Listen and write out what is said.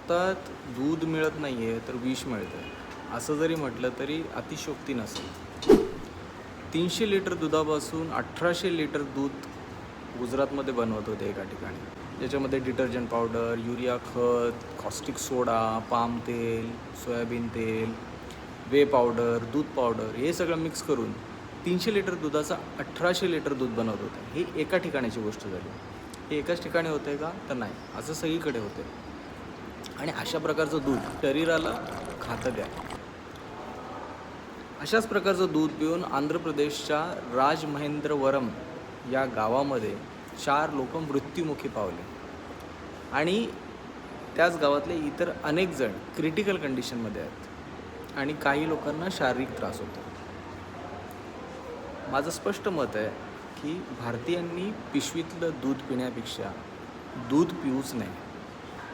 भारतात दूध मिळत नाही आहे तर विष मिळतं आहे असं जरी म्हटलं तरी अतिशयोक्ती नसेल. 300 लिटर दुधापासून 1800 लिटर दूध गुजरातमध्ये बनवत होते एका ठिकाणी, ज्याच्यामध्ये डिटर्जंट पावडर, युरिया खत, कॉस्टिक सोडा, पाम तेल, सोयाबीन तेल, वे पावडर, दूध पावडर हे सगळं मिक्स करून 300 लिटर दुधाचा 1800 लिटर दूध बनवत होते. ही एका ठिकाणाची गोष्ट झाली. हे एकाच ठिकाणी होते का? तर नाही, असं सगळीकडे होते. आणि अशा प्रकारचं दूध शरीराला घातक आहे. अशाच प्रकारचं दूध पिऊन आंध्र प्रदेशच्या राजमहेंद्रवरम या गावामध्ये 4 लोक मृत्युमुखी पावले आणि त्याच गावातले इतर अनेक जण क्रिटिकल कंडिशनमध्ये आहेत आणि काही लोकांना शारीरिक त्रास होतो. माझं स्पष्ट मत आहे की भारतीयांनी पिशवीतलं दूध पिण्यापेक्षा दूध पिऊच नये.